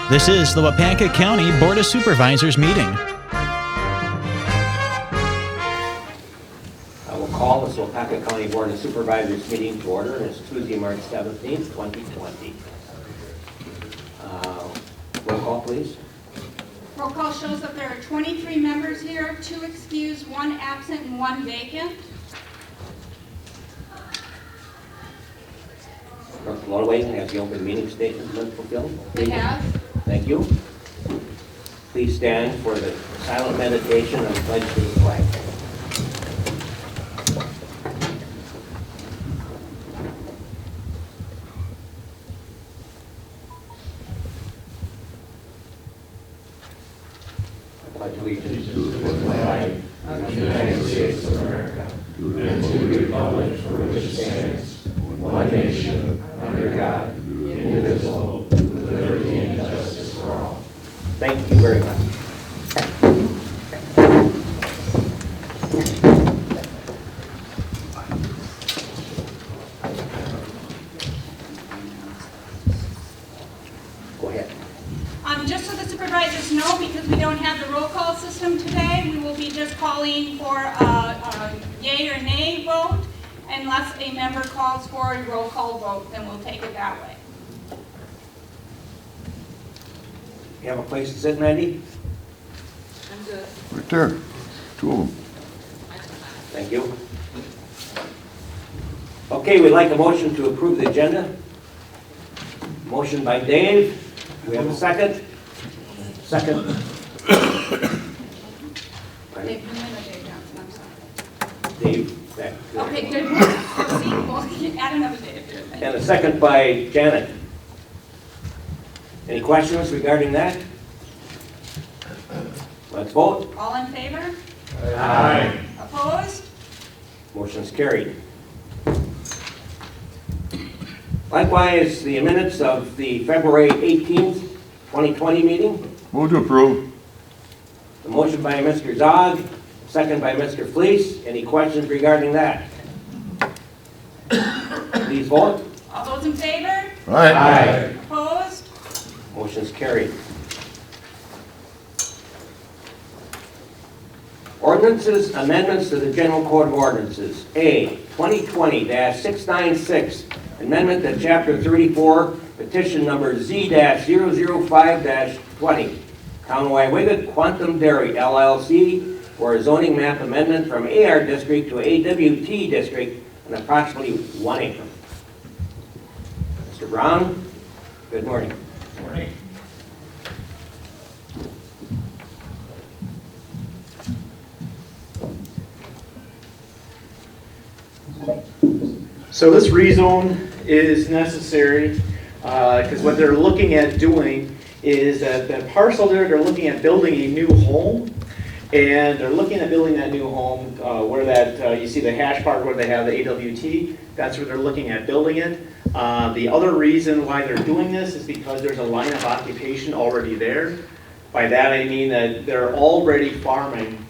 This is the Waupaca County Board of Supervisors meeting. I will call this Waupaca County Board of Supervisors meeting to order. It's Tuesday, March 17th, 2020. Roll call, please. Roll call shows that there are 23 members here, 2 excused, 1 absent, and 1 vacant. Dr. Lodeways, has the open meeting statement been fulfilled? They have. Thank you. Please stand for the silent meditation and pledge to the flag. I pledge allegiance to the flag of the United States of America and to the republic for which it stands, one nation, under God, indivisible, with liberty and justice for all. Thank you very much. Go ahead. Just so the supervisors know, because we don't have the roll call system today, we will be just calling for a yay or nay vote. Unless a member calls for a roll call vote, then we'll take it that way. You have a place to sit, Randy? I'm good. Right there, 2 of them. Thank you. Okay, we'd like a motion to approve the agenda. Motion by Dave. Do we have a second? Second. Dave Newman or Dave Johnson, I'm sorry. Dave, back. Okay, good. Proceed. We'll add another Dave to it. And a second by Janet. Any questions regarding that? Let's vote. All in favor? Aye. Opposed? Motion's carried. Likewise, the minutes of the February 18th, 2020 meeting. Move to approve. The motion by Mr. Zog, second by Mr. Fleece. Any questions regarding that? Please vote. All those in favor? Aye. Opposed? Motion's carried. Ordinances, amendments to the General Code of Ordinances. A, 2020-696, amendment to Chapter 34, petition number Z-005-20. Town of Waupaca Quantum Dairy LLC for a zoning map amendment from AR District to AWT District on approximately 1 acre. Mr. Brown, good morning. Morning. So this rezone is necessary because what they're looking at doing is that the parcel there, they're looking at building a new home, and they're looking at building that new home where that you see the hash part where they have the AWT. That's where they're looking at building it. The other reason why they're doing this is because there's a line of occupation already there. By that I mean that they're already farming.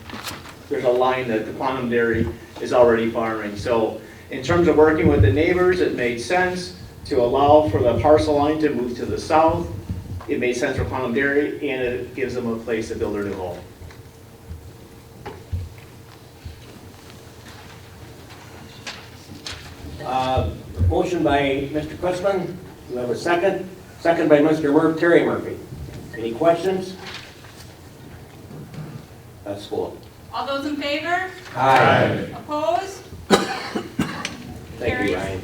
There's a line that the Quantum Dairy is already farming. So in terms of working with the neighbors, it made sense to allow for the parcel line to move to the south. It made sense for Quantum Dairy, and it gives them a place to build their new home. Motion by Mr. Kussman. Do we have a second? Second by Mr. Terry Murphy. Any questions? Let's vote. All those in favor? Aye. Opposed? Thank you, Carries. Ryan.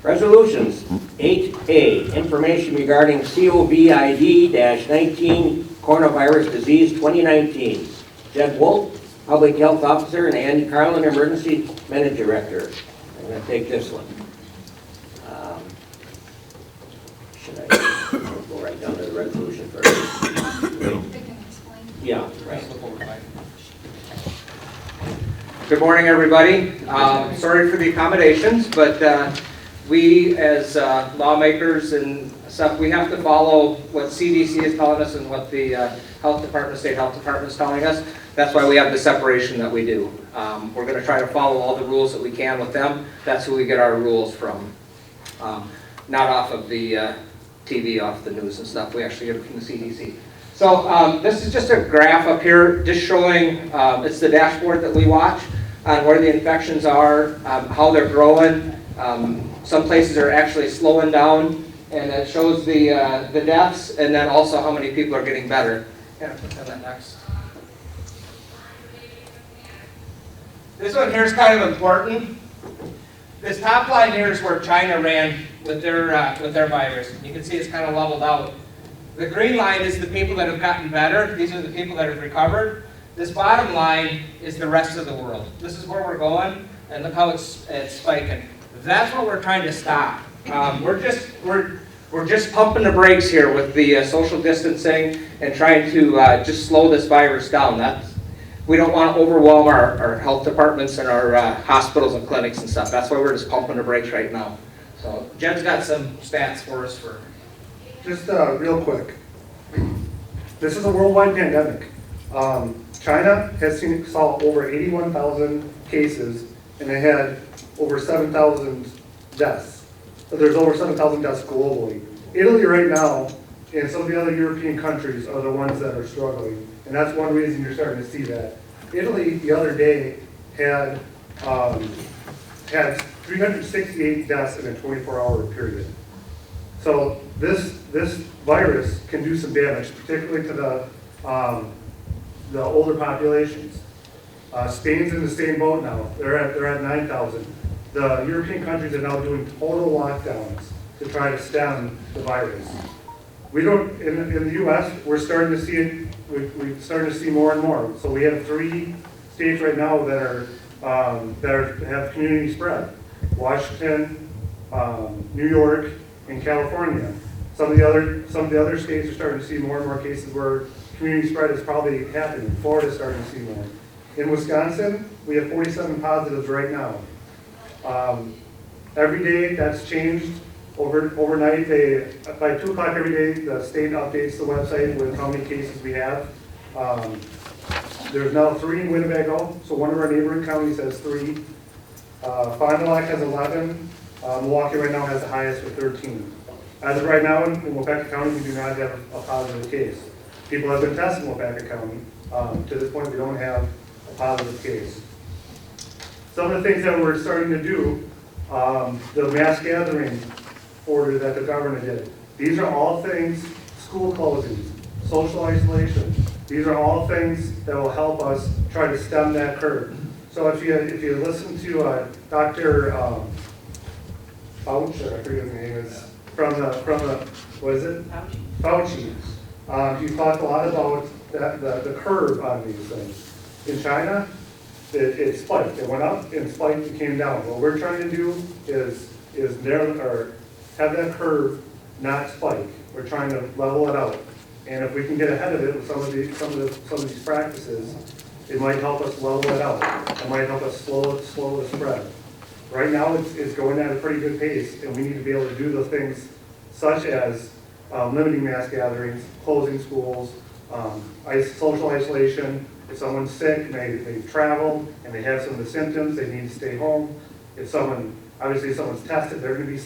Resolutions. 8A, information regarding COVID-19 coronavirus disease 2019. Jed Wolf, Public Health Officer, and Andy Carlin, Emergency Management Director. I'm going to take this one. Should I go right down to the resolution first? They can explain. Yeah, right. Good morning, everybody. Sorry for the accommodations, but we as lawmakers and stuff, we have to follow what CDC is telling us and what the health department, state health department is telling us. that's why we have the separation that we do. We're going to try to follow all the rules that we can with them. That's who we get our rules from. Not off of the TV, off the news and stuff. We actually get it from the CDC. So this is just a graph up here just showing, it's the dashboard that we watch on where the infections are, how they're growing. Some places are actually slowing down, and it shows the deaths, and then also how many people are getting better. Yeah, click on that next. This one here is kind of important. This top line here is where China ran with their virus. You can see it's kind of leveled out. The green line is the people that have gotten better. These are the people that have recovered. This bottom line is the rest of the world. This is where we're going, and look how it's spiking. That's what we're trying to stop. We're just pumping the brakes here with the social distancing and trying to just slow this virus down. We don't want to overwhelm our health departments and our hospitals and clinics and stuff. That's why we're just pumping the brakes right now. So Jen's got some stats for us for. Just real quick. This is a worldwide pandemic. China saw over 81,000 cases, and they had over 7,000 deaths. So there's over 7,000 deaths globally. Italy right now and some of the other European countries are the ones that are struggling, and that's one reason you're starting to see that. Italy the other day had 368 deaths in a 24-hour period. So this virus can do some damage, particularly to the older populations. Spain's in the same boat now. They're at 9,000. The European countries are now doing total lockdowns to try to stem the virus. We don't in the U.S. We're starting to see it. We're starting to see more and more. So we have 3 states right now that have community spread: Washington, New York, and California. Some of the other states are starting to see more and more cases where community spread is probably happening. Florida's starting to see more. In Wisconsin, we have 47 positives right now. Every day that's changed. Overnight, by 2 o'clock every day, the state updates the website with how many cases we have. There's now 3 in Winnebago, so one of our neighboring counties has 3. Fond du Lac has 11. Milwaukee right now has the highest with 13. As of right now, in Waupaca County, we do not have a positive case. People have been tested in Waupaca County. To this point, we don't have a positive case. Some of the things that we're starting to do, the mass gathering order that the governor did. These are all things, school closings, social isolation. These are all things that will help us try to stem that curve. So if you listen to Dr. Fauci, I forget his name is, from the what is it? Fauci. He talked a lot about the curve on these things. In China, it spiked. It went up and spiked and came down. What we're trying to do is narrow or have that curve not spike. We're trying to level it out. And if we can get ahead of it with some of these practices, it might help us level it out. It might help us slow the spread. Right now, it's going at a pretty good pace, and we need to be able to do those things such as limiting mass gatherings, closing schools, social isolation. If someone's sick and they've traveled and they have some of the symptoms, they need to stay home. If someone's tested, they're going to be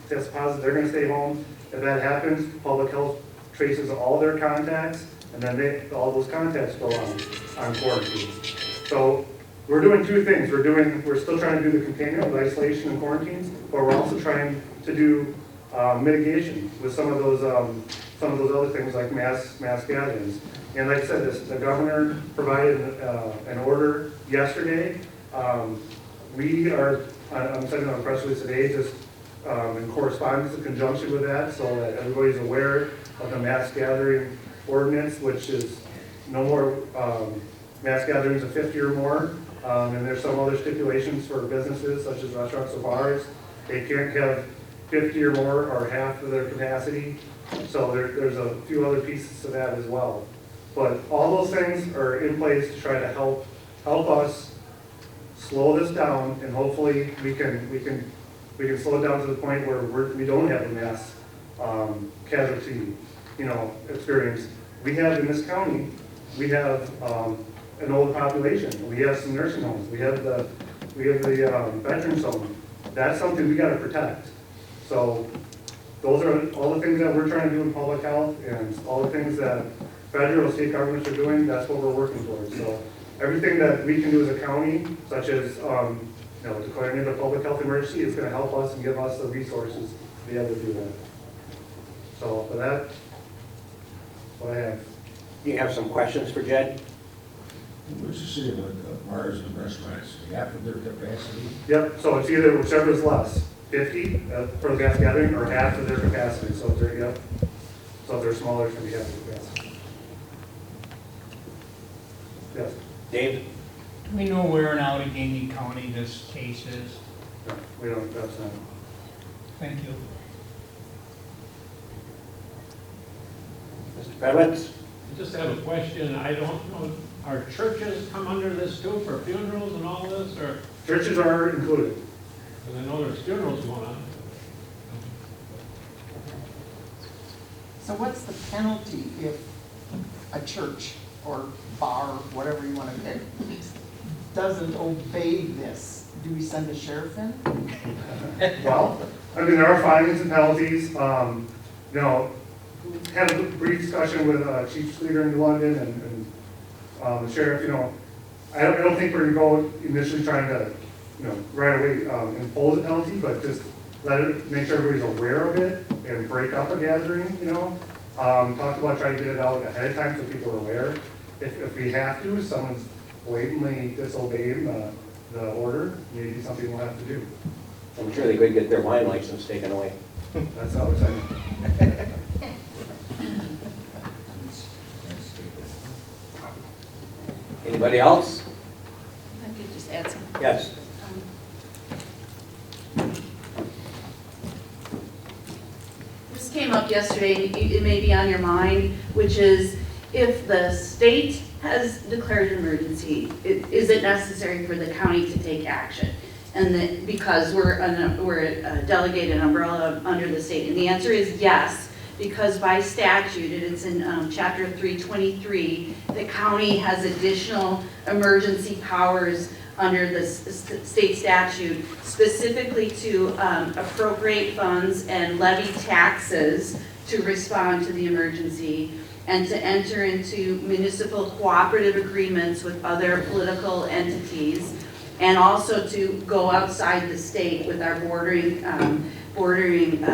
test positive, they're going to stay home. If that happens, public health traces all their contacts, and then all those contacts go on quarantine. So we're doing 2 things. We're still trying to do the containment with isolation and quarantines, but we're also trying to do mitigation with some of those other things like mass gatherings. And like I said, the governor provided an order yesterday. I'm sending out a press release today, just in correspondence in conjunction with that, so that everybody's aware of the mass gathering ordinance, which is no more mass gatherings of 50 or more. And there's some other stipulations for businesses such as restaurants or bars. They can't have 50 or more or half of their capacity. So there's a few other pieces to that as well. But all those things are in place to try to help us slow this down, and hopefully we can slow it down to the point where we don't have a mass casualty experience. We have in this county, we have an old population. We have some nursing homes. We have the veterans home. That's something we gotta protect. So those are all the things that we're trying to do in public health and all the things that federal, state governments are doing, that's what we're working towards. So everything that we can do as a county, such as, declaring it a public health emergency, is gonna help us and give us the resources to be able to do that. So for that, what I have. You have some questions for Jed? What's the say about the bars and restaurants, half of their capacity? Yep, so it's either whichever is less, 50 for the gas gathering or half of their capacity. So if they're, so if they're smaller, it's gonna be half the capacity. Yes, Dave? Do we know where in Allegheny County this case is? no, we don't, that's not. Thank you. Mr. Pedwitz? I just have a question. I don't know, are churches come under this too for funerals and all this, or, Churches are included. because I know there's funerals going on. So what's the penalty if a church or bar, whatever you want to pick, doesn't obey this? Do we send a sheriff in? Well, I mean, there are fines and penalties. Had a brief discussion with Chief Leader in London and the sheriff. I don't think we're going to go initially trying to, right away impose a penalty, but just make sure everybody's aware of it and break up a gathering. Talked about trying to get it out ahead of time so people are aware. If we have to, if someone's blatantly disobeying the order, maybe something we'll have to do. I'm sure they could get their wine license taken away. That's how it's done. Anybody else? I could just add some. Yes. This came up yesterday, it may be on your mind, which is if the state has declared an emergency, is it necessary for the county to take action? And that because we're a delegated umbrella under the state, and the answer is yes, because by statute, and it's in chapter 323, the county has additional emergency powers under the state statute, specifically to appropriate funds and levy taxes to respond to the emergency, and to enter into municipal cooperative agreements with other political entities, and also to go outside the state with our bordering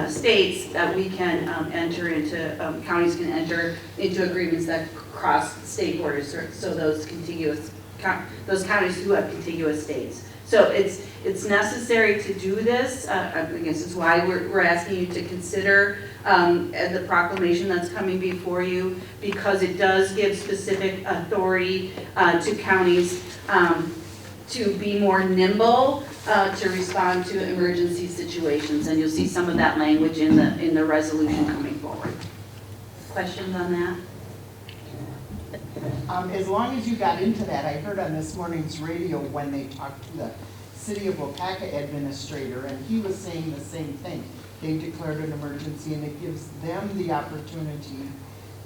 states that we can enter into, counties can enter into agreements that cross state borders, so those counties who have contiguous states. So it's necessary to do this. I guess it's why we're asking you to consider the proclamation that's coming before you, because it does give specific authority to counties to be more nimble to respond to emergency situations, and you'll see some of that language in the resolution coming forward. Questions on that? As long as you got into that, I heard on this morning's radio when they talked to the City of Waupaca administrator, and he was saying the same thing. They declared an emergency, and it gives them the opportunity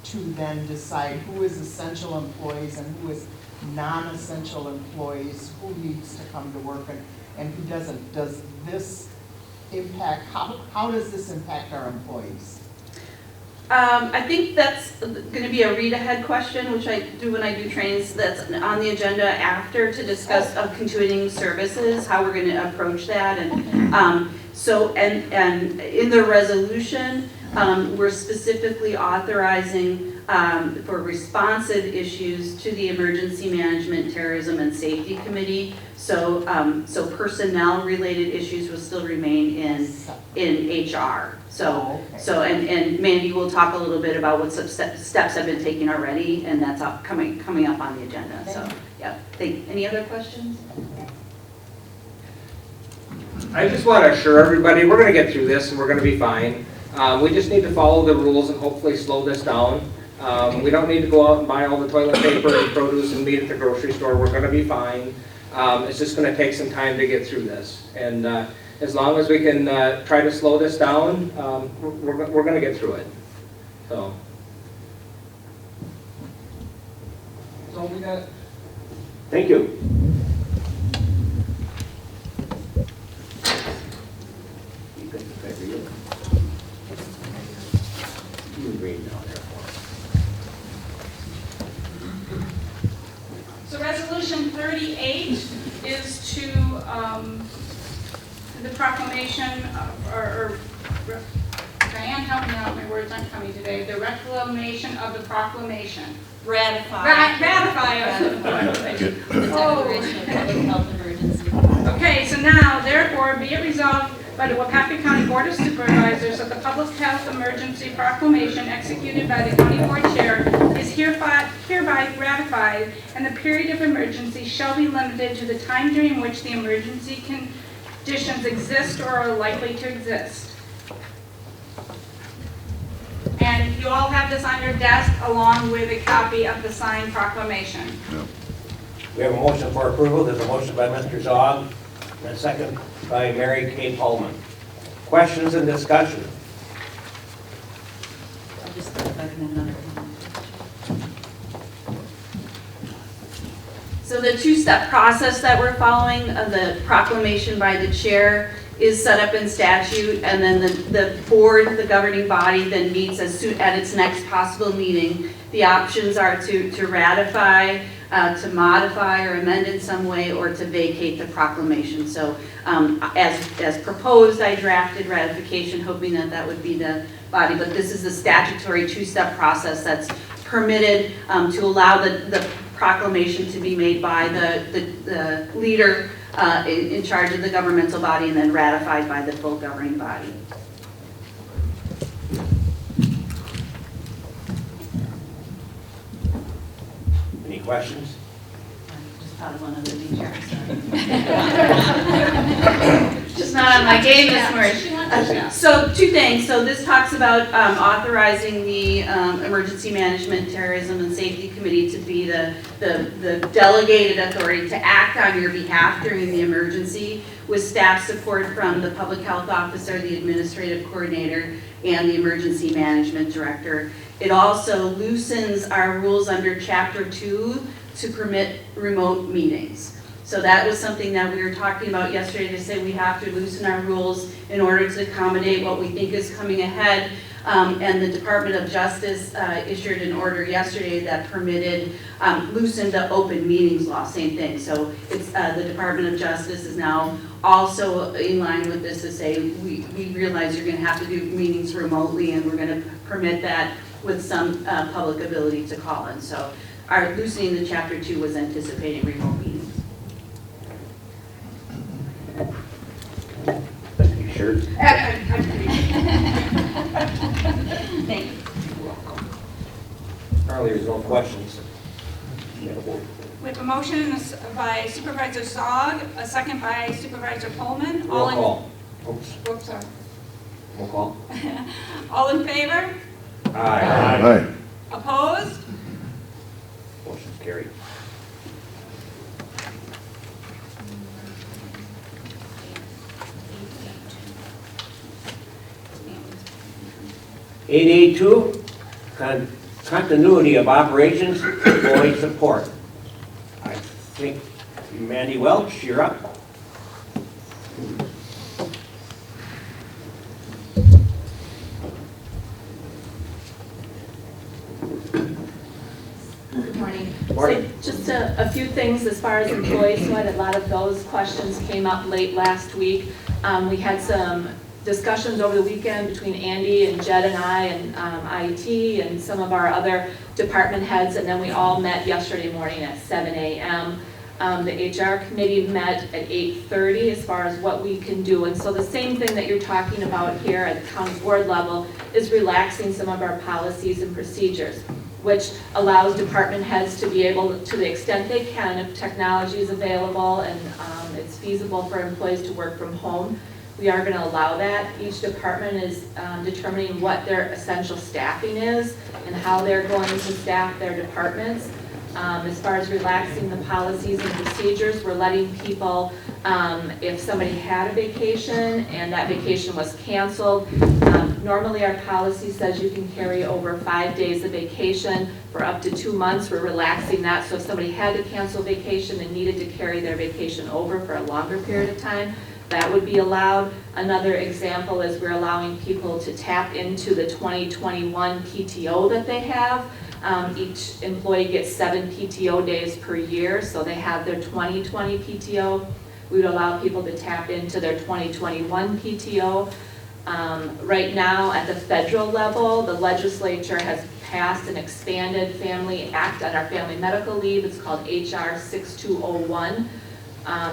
to then decide who is essential employees and who is non-essential employees, who needs to come to work and who doesn't. Does this impact, how does this impact our employees? I think that's going to be a read-ahead question, which I do when I do trainings. That's on the agenda after to discuss continuing services, how we're going to approach that. And and in the resolution, we're specifically authorizing for responsive issues to the Emergency Management, Terrorism, and Safety Committee. So personnel-related issues will still remain in HR. And Mandy will talk a little bit about what steps have been taken already, and that's coming up on the agenda. So, yeah. Any other questions? I just want to assure everybody, we're going to get through this and we're going to be fine. We just need to follow the rules and hopefully slow this down. We don't need to go out and buy all the toilet paper and produce and meat at the grocery store. We're going to be fine. It's just going to take some time to get through this. And as long as we can try to slow this down, we're going to get through it. So. That's all we got. Thank you. So resolution 38 is to the proclamation, Diane, help me out, my words aren't coming today, the reclamation of the proclamation. Ratify of the proclamation. Okay, so now, therefore, be it resolved by the Waupaca County Board of Supervisors that the public health emergency proclamation executed by the county board chair is hereby ratified, and the period of emergency shall be limited to the time during which the emergency conditions exist or are likely to exist. And you all have this on your desk along with a copy of the signed proclamation. We have a motion for approval. There's a motion by Mr. Zog and a second by Mary Kay Pullman. Questions and discussion? I'll just put it back in another one. So the two-step process that we're following of the proclamation by the chair is set up in statute, and then the board, the governing body, then meets at its next possible meeting. The options are to ratify, to modify or amend in some way, or to vacate the proclamation. So as proposed, I drafted ratification, hoping that would be the body, but this is the statutory two-step process that's permitted to allow the proclamation to be made by the leader in charge of the governmental body and then ratified by the full governing body. Any questions? Just thought of one other thing, Chair, sorry. Just not on my game this morning. So two things. So this talks about authorizing the Emergency Management, Terrorism, and Safety Committee to be the delegated authority to act on your behalf during the emergency, with staff support from the Public Health Officer, the Administrative Coordinator, and the Emergency Management Director. It also loosens our rules under Chapter 2 to permit remote meetings. So that was something that we were talking about yesterday, to say we have to loosen our rules in order to accommodate what we think is coming ahead. And the Department of Justice issued an order yesterday that permitted, loosened the open meetings law, same thing. So it's the Department of Justice is now also in line with this to say we realize you're going to have to do meetings remotely, and we're going to permit that with some public ability to call in. So our loosening the Chapter 2 was anticipating remote meetings. You sure? Thank you. Apparently there's no questions. We have a motion by Supervisor Zog, a second by Supervisor Pullman. Roll call. Oops, Whoops, sorry. roll call. All in favor? Aye. Aye. Opposed? Motion's carried. (8A2) continuity of operations, employee support. I think Mandy Welch, you're up. Good morning. Morning. So just a few things as far as employees went. A lot of those questions came up late last week. We had some discussions over the weekend between Andy and Jed and I and IT and some of our other department heads, and then we all met yesterday morning at 7 a.m. The HR committee met at 8:30 as far as what we can do. And so the same thing that you're talking about here at the county board level is relaxing some of our policies and procedures, which allows department heads to be able, to the extent they can, if technology is available and it's feasible for employees to work from home, we are going to allow that. Each department is determining what their essential staffing is and how they're going to staff their departments. As far as relaxing the policies and procedures, we're letting people, if somebody had a vacation and that vacation was canceled, Normally, our policy says you can carry over 5 days of vacation for up to 2 months. We're relaxing that, so if somebody had to cancel vacation and needed to carry their vacation over for a longer period of time, that would be allowed. Another example is we're allowing people to tap into the 2021 PTO that they have. Each employee gets 7 PTO days per year, so they have their 2020 PTO. We would allow people to tap into their 2021 PTO. Right now, at the federal level, the legislature has passed an expanded family act on our family medical leave. It's called HR 6201.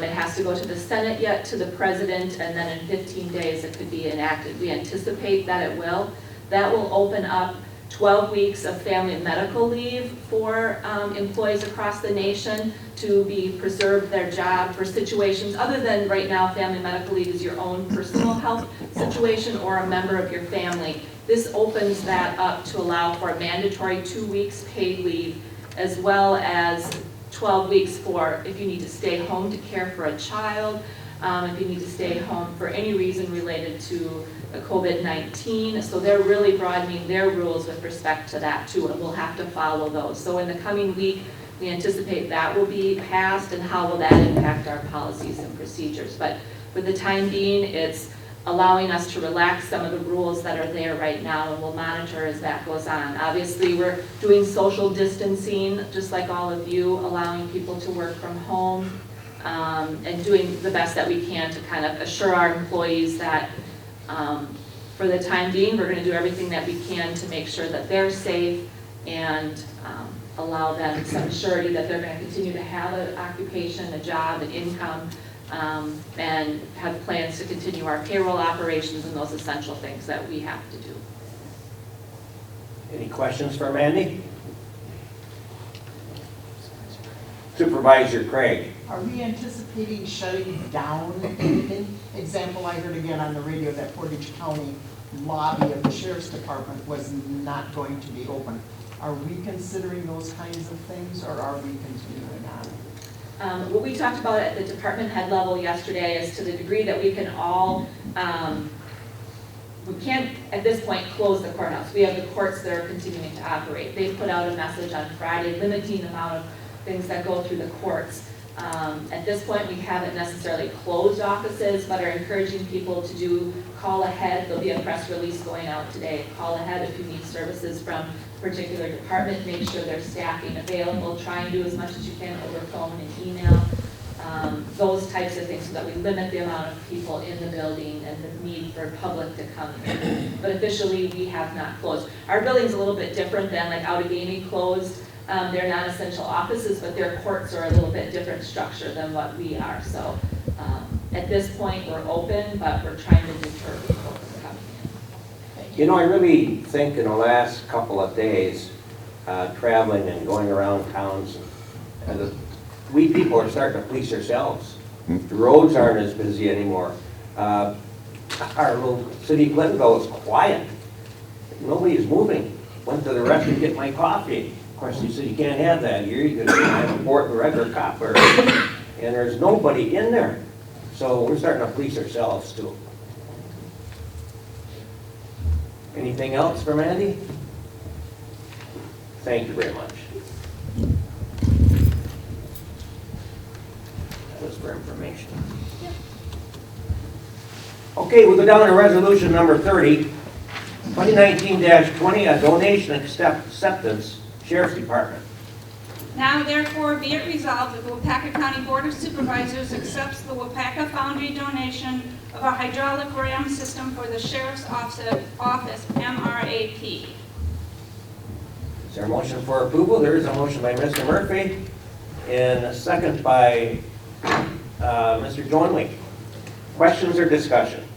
It has to go to the Senate yet, to the President, and then in 15 days it could be enacted. We anticipate that it will. That will open up 12 weeks of family medical leave for employees across the nation to be preserved their job for situations other than right now family medical leave is your own personal health situation or a member of your family. This opens that up to allow for a mandatory 2 weeks paid leave as well as 12 weeks for if you need to stay home to care for a child, if you need to stay home for any reason related to COVID-19. So they're really broadening their rules with respect to that too, and we'll have to follow those. So in the coming week, we anticipate that will be passed, and how will that impact our policies and procedures. But for the time being, it's allowing us to relax some of the rules that are there right now, and we'll monitor as that goes on. Obviously, we're doing social distancing, just like all of you, allowing people to work from home, and doing the best that we can to kind of assure our employees that for the time being, we're going to do everything that we can to make sure that they're safe and allow them some surety that they're going to continue to have an occupation, a job, an income, and have plans to continue our payroll operations and those essential things that we have to do. Any questions for Mandy? Supervisor Craig. Are we anticipating shutting down anything? Example, I heard again on the radio that Portage County lobby of the Sheriff's Department was not going to be open. Are we considering those kinds of things, or are we continuing on? What we talked about at the department head level yesterday is to the degree that we can all, we can't at this point close the courthouse. We have the courts that are continuing to operate. They put out a message on Friday limiting the amount of things that go through the courts. At this point, we haven't necessarily closed offices, but are encouraging people to call ahead. There'll be a press release going out today. Call ahead if you need services from a particular department. Make sure there's staffing available. Try and do as much as you can over phone and email. Those types of things so that we limit the amount of people in the building and the need for public to come in. But officially, we have not closed. Our building's a little bit different than like Outagamie closed. They're non-essential offices, but their courts are a little bit different structure than what we are. So at this point, we're open, but we're trying to deter people from coming in. You know, I really think in the last couple of days, traveling and going around towns, we people are starting to police ourselves. The roads aren't as busy anymore. Our little city of Glenville is quiet. Nobody is moving. Went to the restaurant to get my coffee. Of course, he said you can't have that here. You can have a port and regular copper. And there's nobody in there. So we're starting to police ourselves too. Anything else from Andy? Thank you very much. That was for information. Okay, we'll go down to resolution number 30, 2019-20, a donation acceptance, Sheriff's Department. Now therefore be it resolved that the Waupaca County Board of Supervisors accepts the Waupaca Foundry donation of a hydraulic ram system for the Sheriff's Office, MRAP. Is there a motion for approval? There is a motion by Mr. Murphy and a second by Mr. Johnwick. Questions or discussion?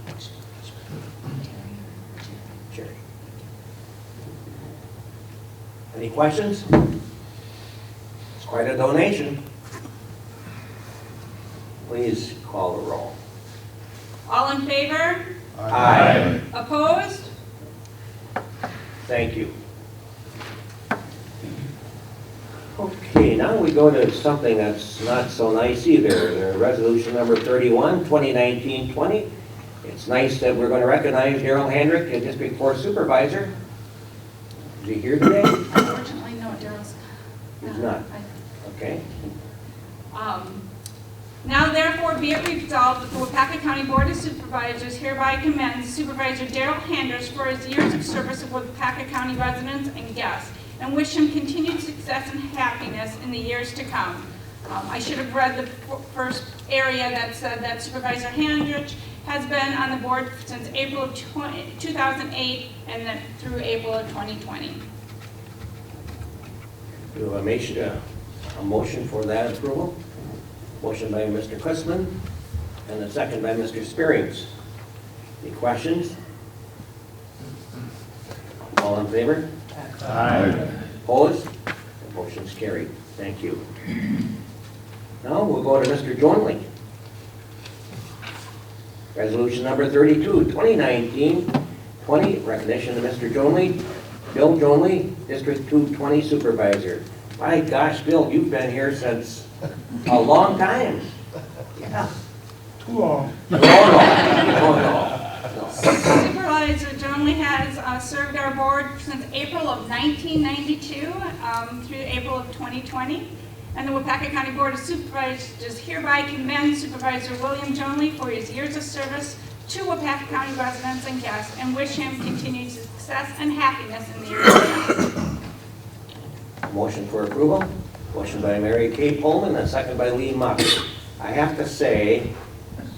Sure. Any questions? It's quite a donation. Please call the roll. All in favor? Aye. Opposed? Thank you. Okay, now we go to something that's not so nice either. Resolution number 31, 2019-20, It's nice that we're going to recognize Daryl Hendrick, a District 4 Supervisor. Is he here today? Unfortunately, no, Daryl's. He's not. Okay. Now therefore be it resolved that the Waupaca County Board of Supervisors hereby commends Supervisor Daryl Handers for his years of service of Waupaca County residents and guests, and wish him continued success and happiness in the years to come. I should have read the first area that said that Supervisor Handrich has been on the board since April of 2008 and then through April of 2020. Do I make a motion for that approval? Motion by Mr. Kussman and a second by Mr. Spearings. Any questions? All in favor? Aye. Opposed? The motion's carried. Thank you. Now we'll go to Mr. Jonley. Resolution number 32, 2019-20, recognition of Mr. Jonley, Bill Jonley, District 220 Supervisor. My gosh, Bill, you've been here since a long time. Yeah. Too long. No. Supervisor Jonley has served our board since April of 1992 through April of 2020. And the Waupaca County Board of Supervisors hereby commends Supervisor William Jonley for his years of service to Waupaca County residents and guests and wish him continued success and happiness in the years to come. Motion for approval. Motion by Mary Kay Pullman and second by Lee Muck. I have to say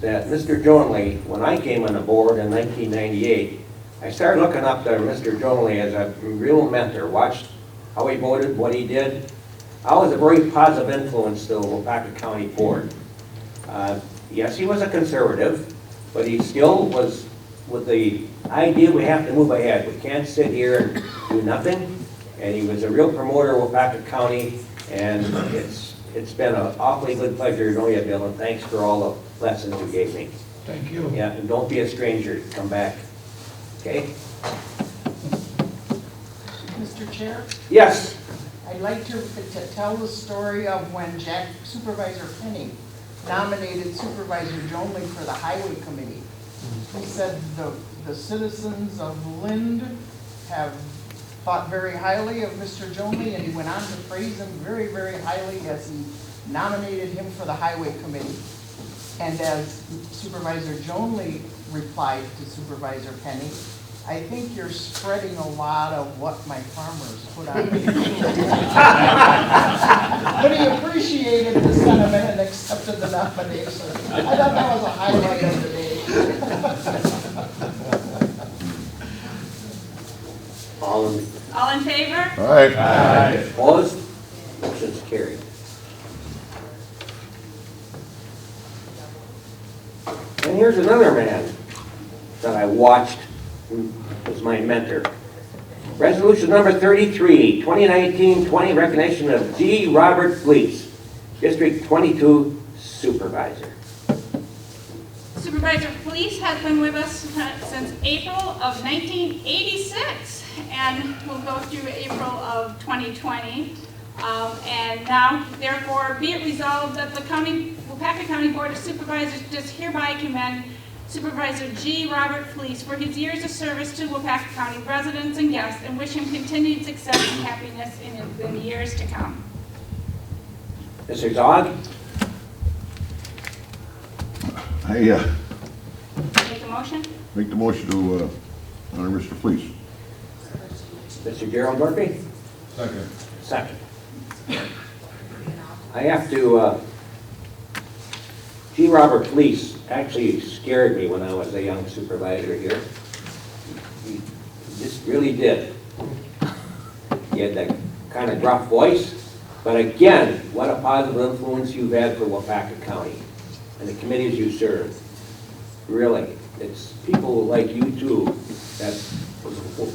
that Mr. Jonley, when I came on the board in 1998, I started looking up to Mr. Jonley as a real mentor, watched how he voted, what he did. I was a very positive influence to the Waupaca County Board. Yes, he was a conservative, but he still was with the idea we have to move ahead. We can't sit here and do nothing. And he was a real promoter of Waupaca County, and it's been an awfully good pleasure to know you, Bill, and thanks for all the lessons you gave me. Thank you. Yeah, and don't be a stranger. Come back. Okay? Mr. Chair, Yes. I'd like to tell the story of when Supervisor Penny nominated Supervisor Jonley for the Highway Committee. He said the citizens of Lind have thought very highly of Mr. Jonley, and he went on to praise him very, very highly as he nominated him for the Highway Committee. And as Supervisor Jonley replied to Supervisor Penny, I think you're spreading a lot of what my farmers put on me. But he appreciated the sentiment and accepted the nomination. I thought that was a highlight of the day. All in favor? Aye. opposed? Motion's carried. And here's another man that I watched, who was my mentor. Resolution number 33, 2019-20, recognition of G. Robert Fleece, District 22 Supervisor. Supervisor Fleece has been with us since April of 1986, and will go through April of 2020. And now, therefore, be it resolved that the Waupaca County Board of Supervisors does hereby commend Supervisor G. Robert Fleece for his years of service to Waupaca County residents and guests, and wish him continued success and happiness in the years to come. Mr. Zog? I Make a motion? make the motion to honor Mr. Fleece. Mr. Gerald Murphy? Second. Second. I have to, G. Robert Fleece actually scared me when I was a young supervisor here. He just really did. He had that kind of gruff voice, but again, what a positive influence you've had for Waupaca County and the committees you serve. Really, it's people like you too that's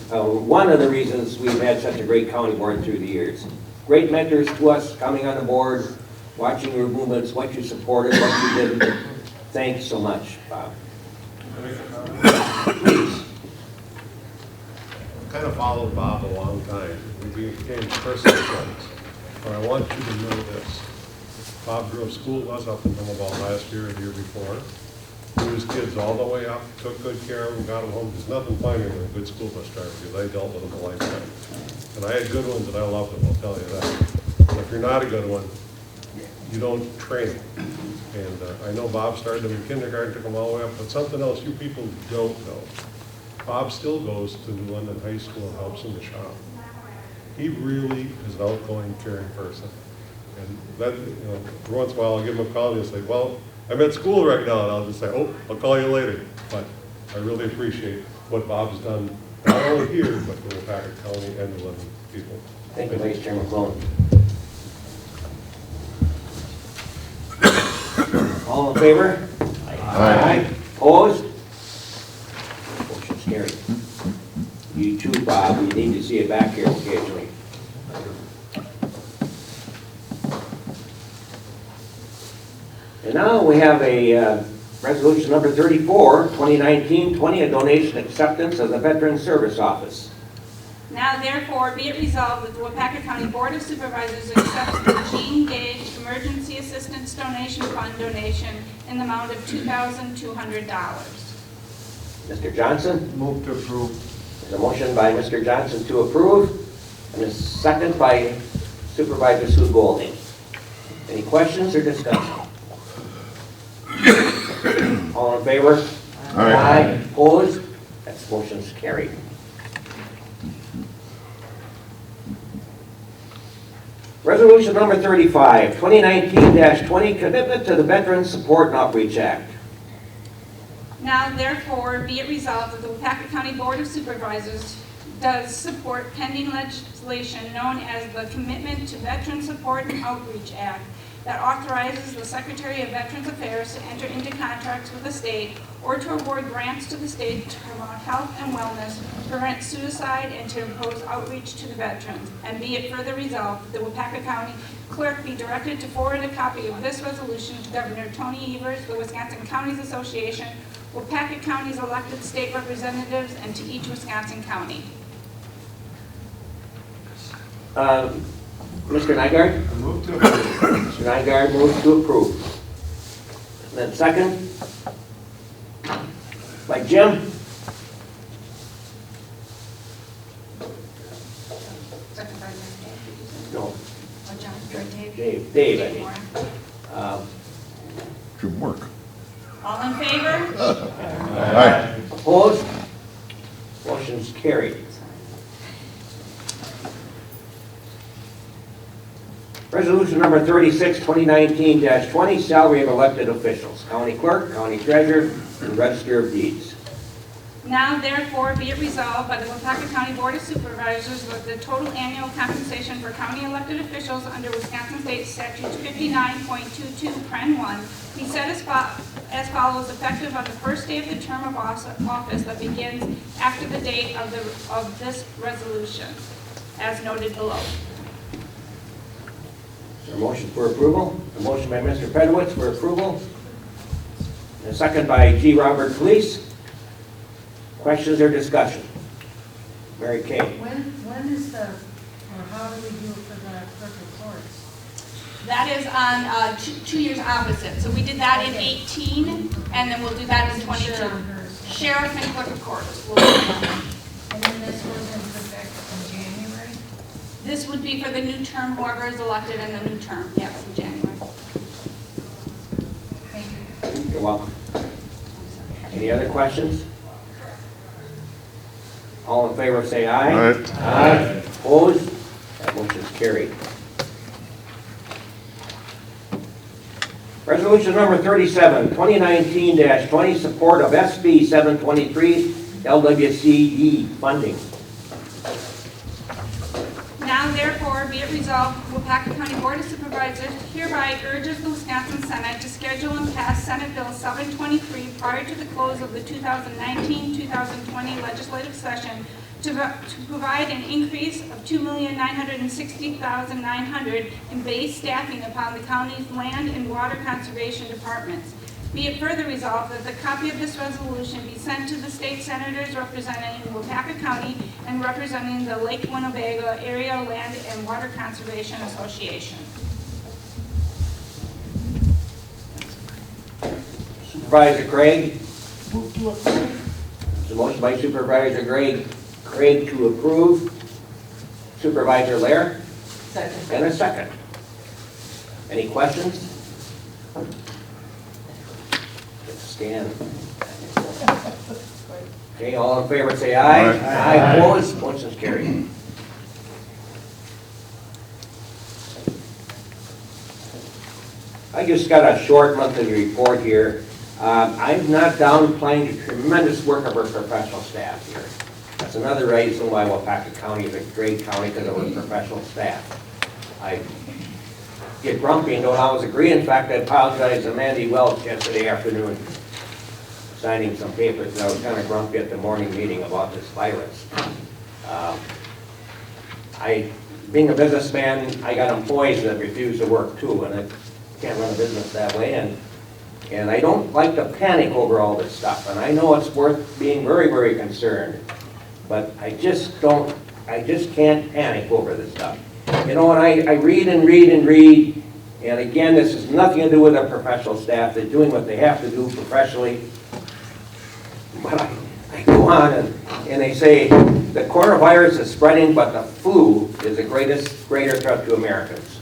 one of the reasons we've had such a great county board through the years. Great mentors to us coming on the board, watching your movements, what you supported, what you didn't. Thanks so much, Bob. Please. I've kind of followed Bob a long time. We became personal friends. But I want you to know this. Bob grew up school with us up until about last year or the year before. He his kids all the way up, took good care of them, got them home. There's nothing finer than a good school bus driver, because I dealt with them a lifetime. And I had good ones and I loved them, I'll tell you that. But if you're not a good one, you don't train them. And I know Bob started them in kindergarten, took them all the way up, but something else you people don't know. Bob still goes to New London High School and helps in the shop. He really is an outgoing, caring person. And that, you know, once in a while I'll give him a call and he'll say, well, I'm at school right now, and I'll just say, oh, I'll call you later. But I really appreciate what Bob's done, not only here, but for Waupaca County and the London people. Thank you, Vice Chairman McClone. All in favor? Aye. Opposed? Motion's carried. You too, Bob, we need to see you back here occasionally. And now we have a resolution number 34, 2019-20, a donation acceptance of the Veteran Service Office. Now therefore be it resolved that the Waupaca County Board of Supervisors accepts the Gene Gage Emergency Assistance Donation Fund donation in the amount of $2,200. Mr. Johnson? Move to approve. There's a motion by Mr. Johnson to approve, and a second by Supervisor Sue Golding. Any questions or discussion? All in favor? Aye. Opposed? That motion's carried. Resolution number 35, 2019-20, commitment to the Veterans Support and Outreach Act. Now therefore be it resolved that the Waupaca County Board of Supervisors does support pending legislation known as the Commitment to Veteran Support and Outreach Act that authorizes the Secretary of Veterans Affairs to enter into contracts with the state or to award grants to the state to promote health and wellness, prevent suicide, and to impose outreach to the veterans. And be it further resolved that the Waupaca County Clerk be directed to forward a copy of this resolution to Governor Tony Evers, the Wisconsin Counties Association, Waupaca County's elected state representatives, and to each Wisconsin county. Mr. Nygaard? Move to approve. Mr. Nygaard moves to approve. And then second? By Jim? Second by Dave. No. Or John, or Dave. Dave, I mean. Moore. Should work. All in favor? Aye. Opposed? Motion's carried. Resolution number 36, 2019-20, salary of elected officials. County Clerk, County Treasurer, and Register of Deeds. Now therefore be it resolved by the Waupaca County Board of Supervisors that the total annual compensation for county elected officials under Wisconsin State Statutes 59.22 Pren 1 be set as follows, effective on the first day of the term of office that begins after the date of this resolution, as noted below. Is there a motion for approval? A motion by Mr. Pedowitz for approval. And a second by G. Robert Police. Questions or discussion? Mary Kay. When is the, or how do we do for the clerk of courts? That is on 2 years opposite. So we did that in 18, and then we'll do that in 22. Sheriff and clerk of courts. We'll do that. And then this goes into effect in January? This would be for the new term, whoever is elected in the new term. Yes, in January. Thank you. You're welcome. Any other questions? All in favor say aye. Aye. Aye. Opposed? That motion is carried. Resolution number 37, 2019-20, support of SB 723 LWCE funding. Now therefore be it resolved, the Waupaca County Board of Supervisors hereby urges the Wisconsin Senate to schedule and pass Senate Bill 723 prior to the close of the 2019-2020 legislative session to provide an increase of $2,960,900 in base staffing upon the county's land and water conservation departments. Be it further resolved that the copy of this resolution be sent to the state senators representing Waupaca County and representing the Lake Winnebago Area Land and Water Conservation Association. Supervisor Craig? Move to approve. The motion by Supervisor Craig to approve. Supervisor Lair, Second. and a second. Any questions? Let's scan. Okay, all in favor say aye. Aye. Aye, opposed, motion's carried. I just got a short monthly report here. I'm not downplaying the tremendous work of our professional staff here. That's another reason why Waupaca County is a great county, because of our professional staff. I get grumpy and don't always agree. In fact, I apologized to Mandy Welch yesterday afternoon, signing some papers, and I was kind of grumpy at the morning meeting about this virus. Being a businessman, I got employees that refuse to work too, and I can't run a business that way. And I don't like to panic over all this stuff, and I know it's worth being very, very concerned, but I just can't panic over this stuff. You know, and I read and read and read, and again, this has nothing to do with our professional staff. They're doing what they have to do professionally. But I go on and they say the coronavirus is spreading, but the flu is the greater threat to Americans.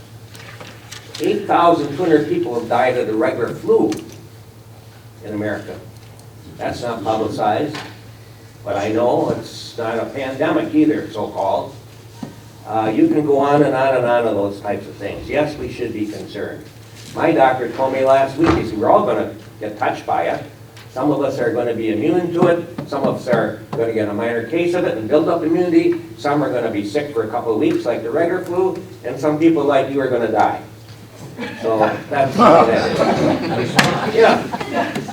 8,200 people have died of the regular flu in America. That's not publicized, but I know it's not a pandemic either, so-called. You can go on and on and on of those types of things. Yes, we should be concerned. My doctor told me last week, he said, we're all going to get touched by it. Some of us are going to be immune to it. Some of us are going to get a minor case of it and build up immunity. Some are going to be sick for a couple of weeks like the regular flu. And some people like you are going to die. So that's what that is. Yeah.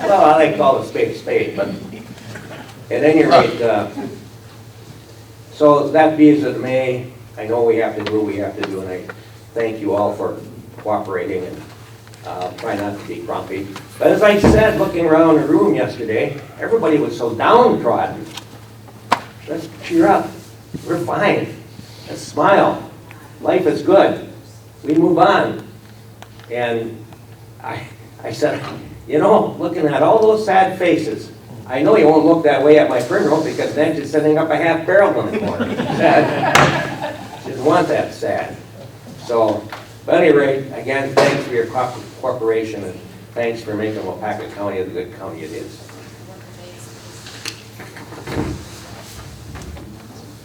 Well, I like to call it a spade, but at any rate, so that be as it may, I know we have to do what we have to do, and I thank you all for cooperating and try not to be grumpy. But as I said, looking around the room yesterday, everybody was so downtrodden. Let's cheer up. We're fine. Let's smile. Life is good. We move on. And I said, you know, looking at all those sad faces, I know you won't look that way at my funeral because then she's sitting up a half barrel in the corner. Sad. She didn't want that sad. So, but at any rate, again, thanks for your cooperation and thanks for making Waupaca County the good county it is.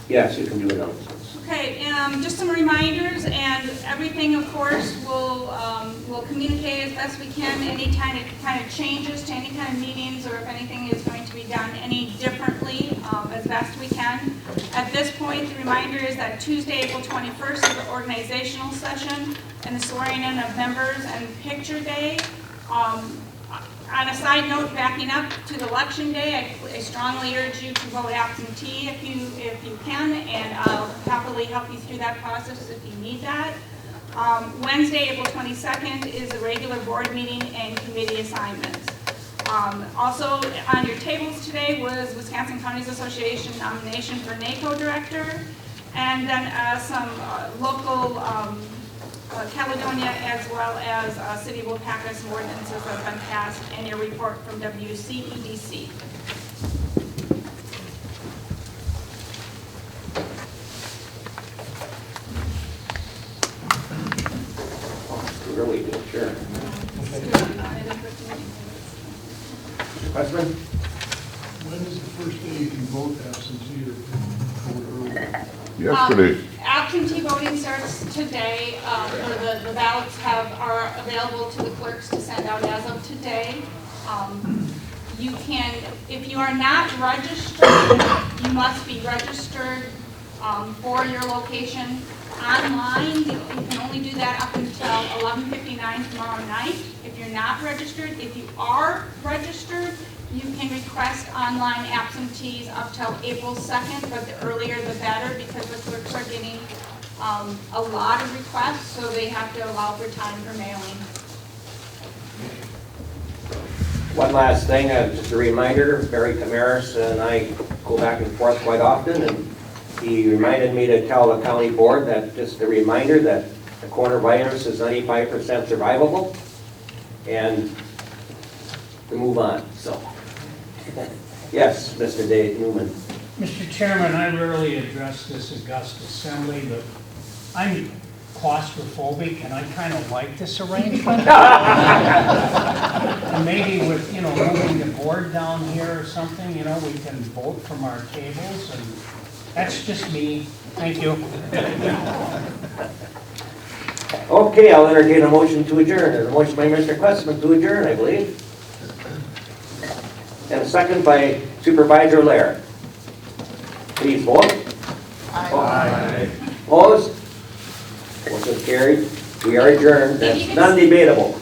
Yes, you can do announcements. Okay, just some reminders, and everything, of course, we'll communicate as best we can. Any kind of changes to any kind of meetings, or if anything is going to be done any differently, as best we can. At this point, the reminder is that Tuesday, April 21st is the organizational session and the swearing in of members and picture day. On a side note, backing up to the election day, I strongly urge you to vote absentee if you can, and I'll happily help you through that process if you need that. Wednesday, April 22nd is the regular board meeting and committee assignments. Also on your tables today was Wisconsin Counties Association nomination for NACO director, and then some local Caledonia as well as City of Waupaca, some ordinances that have been passed, and your report from WCEDC. Really good, sure. Question? When is the first day you can vote absentee or vote early? Yesterday. Absentee voting starts today, or the ballots are available to the clerks to send out as of today. You can, if you are not registered, you must be registered for your location online. You can only do that up until 11:59 tomorrow night. If you're not registered, if you are registered, you can request online absentees up till April 2nd, but the earlier the better because the clerks are getting a lot of requests, so they have to allow for time for mailing. One last thing, just a reminder, Barry Camaris and I go back and forth quite often, and he reminded me to tell the county board that, just a reminder that the coronavirus is 95% survivable, and to move on. So Yes, Mr. Dave Newman. Mr. Chairman, I rarely address this august assembly, but I'm claustrophobic and I kind of like this arrangement. And maybe with, moving the board down here or something, we can vote from our tables, and that's just me. Thank you. Okay, I'll entertain a motion to adjourn. There's a motion by Mr. Questman to adjourn, I believe. And a second by Supervisor Lair. Please vote. Aye. Opposed? Motion carried. We are adjourned. That's non-debatable.